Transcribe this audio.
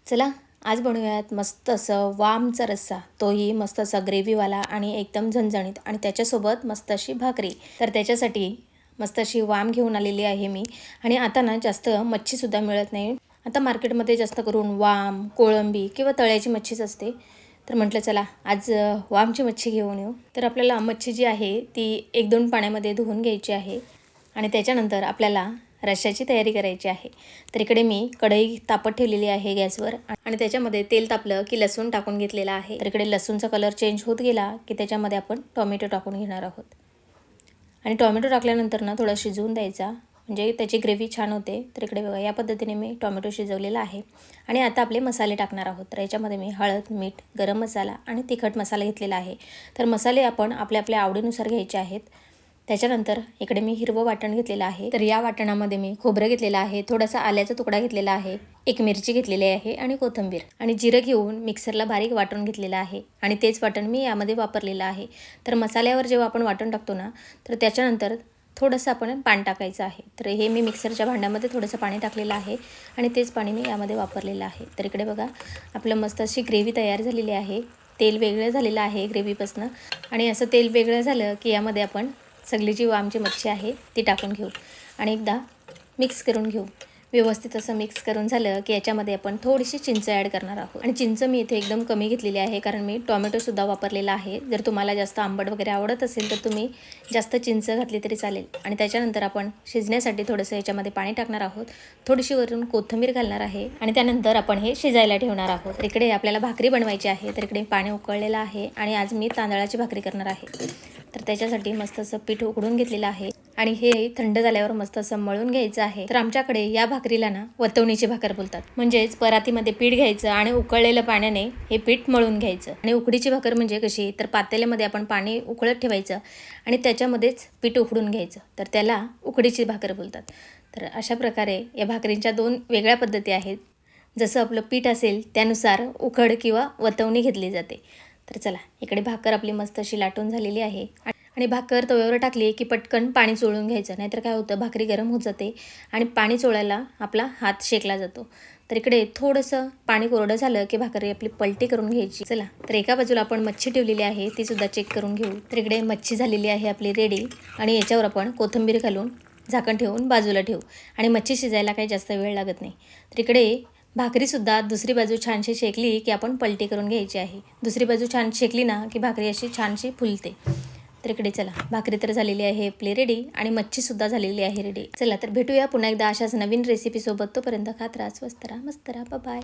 चला आज बनवूयात मस्त असं वामचा रस्सा, तोही मस्त असा ग्रेव्हीवाला आणि एकदम झणझणीत, आणि त्याच्यासोबत मस्त अशी भाकरी. तर त्याच्यासाठी मस्त अशी वाम घेऊन आलेली आहे मी. आणि आता ना जास्त मच्छीसुद्धा मिळत नाही. आता मार्केटमध्ये जास्त करून वाम, कोळंबी किंवा तळ्याची मच्छीच असते. तर म्हटलं चला आज वामची मच्छी घेऊन येऊ. तर आपल्याला मच्छी जी आहे ती 1-2 पाण्यामध्ये धुवून घ्यायची आहे आणि त्याच्यानंतर आपल्याला रश्श्याची तयारी करायची आहे. तर इकडे मी कढई तापत ठेवलेली आहे गॅसवर आणि त्याच्यामध्ये तेल तापलं की लसूण टाकून घेतलेला आहे. तर इकडे लसूणचा कलर चेंज होत गेला की त्याच्यामध्ये आपण टोमॅटो टाकून घेणार आहोत. आणि टोमॅटो टाकल्यानंतर ना थोडं शिजवून द्यायचा, म्हणजे त्याची ग्रेव्ही छान होते. तर इकडे बघा या पद्धतीने मी टोमॅटो शिजवलेला आहे. आणि आता आपले मसाले टाकणार आहोत. तर याच्यामध्ये मी हळद, मीठ, गरम मसाला आणि तिखट मसाला घेतलेला आहे. तर मसाले आपण आपल्या आवडीनुसार घ्यायचे आहेत. त्याच्यानंतर इकडे मी हिरवं वाटण घेतलेलं आहे. तर या वाटणामध्ये मी खोबरं घेतलेलं आहे, थोडासा आल्याचा तुकडा घेतलेला आहे, एक मिरची घेतलेली आहे आणि कोथिंबीर आणि जिरं घेऊन मिक्सरला बारीक वाटून घेतलेलं आहे. आणि तेच वाटण मी यामध्ये वापरलेलं आहे. तर मसाल्यावर जेव्हा आपण वाटण टाकतो ना, तर त्याच्यानंतर थोडंसं आपण पाणी टाकायचं आहे. तर हे मी मिक्सरच्या भांड्यामध्ये थोडंसं पाणी टाकलेलं आहे आणि तेच पाणी मी यामध्ये वापरलेलं आहे. तर इकडे बघा आपलं मस्त अशी ग्रेव्ही तयार झालेली आहे. तेल वेगळं झालेलं आहे ग्रेव्हीपासून. आणि असं तेल वेगळं झालं की यामध्ये आपण सगळी जी वामची मच्छी आहे ती टाकून घेऊ आणि एकदा मिक्स करून घेऊ. व्यवस्थित असं मिक्स करून झालं की याच्यामध्ये आपण थोडीशी चिंच ॲड करणार आहोत. आणि चिंच मी इथे एकदम कमी घेतलेली आहे, कारण मी टोमॅटोसुद्धा वापरलेला आहे. जर तुम्हाला जास्त आंबट वगैरे आवडत असेल तर तुम्ही जास्त चिंच घातली तरी चालेल. आणि त्याच्यानंतर आपण शिजण्यासाठी थोडंसं याच्यामध्ये पाणी टाकणार आहोत, थोडीशी वरून कोथिंबीर घालणार आहे आणि त्यानंतर आपण हे शिजायला ठेवणार आहोत. तर इकडे आपल्याला भाकरी बनवायची आहे. तर इकडे पाणी उकळलेलं आहे आणि आज मी तांदळाची भाकरी करणार आहे. तर त्याच्यासाठी मस्त असं पीठ उकडून घेतलेलं आहे आणि हे थंड झाल्यावर मस्त असं मळून घ्यायचं आहे. तर आमच्याकडे या भाकरीला ना वतवणीची भाकर बोलतात. म्हणजेच परातीमध्ये पीठ घ्यायचं आणि उकळलेल्या पाण्याने हे पीठ मळून घ्यायचं. आणि उकडीची भाकर म्हणजे कशी, तर पातेल्यामध्ये आपण पाणी उकळत ठेवायचं आणि त्याच्यामध्येच पीठ उकडून घ्यायचं. तर त्याला उकडीची भाकर बोलतात. तर अशा प्रकारे या भाकरींच्या 2 वेगळ्या पद्धती आहेत. जसं आपलं पीठ असेल त्यानुसार उकड किंवा वतवणी घेतली जाते. तर चला इकडे भाकर आपली मस्त अशी लाटून झालेली आहे. आणि भाकर तव्यावर टाकली की पटकन पाणी चोळून घ्यायचं, नाहीतर काय होतं भाकरी गरम होत जाते आणि पाणी चोळायला आपला हात शेकला जातो. तर इकडे थोडंसं पाणी कोरडं झालं की भाकरी आपली पलटी करून घ्यायची. चला तर एका बाजूला आपण मच्छी ठेवलेली आहे ती सुद्धा चेक करून घेऊ. तर इकडे मच्छी झालेली आहे आपली रेडी आणि याच्यावर आपण कोथिंबीर घालून झाकण ठेवून बाजूला ठेवू. आणि मच्छी शिजायला काही जास्त वेळ लागत नाही. तर इकडे भाकरीसुद्धा दुसरी बाजू छानशी शेकली की आपण पलटी करून घ्यायची आहे. दुसरी बाजू छान शेकली ना की भाकरी अशी छानशी फुलते. तर इकडे चला भाकरी तर झालेली आहे आपली रेडी आणि मच्छीसुद्धा झालेली आहे रेडी. चला तर भेटूया पुन्हा एकदा अशाच नवीन रेसिपीसोबत. तोपर्यंत खात राहा, स्वस्त राहा, मस्त राहा, बाय.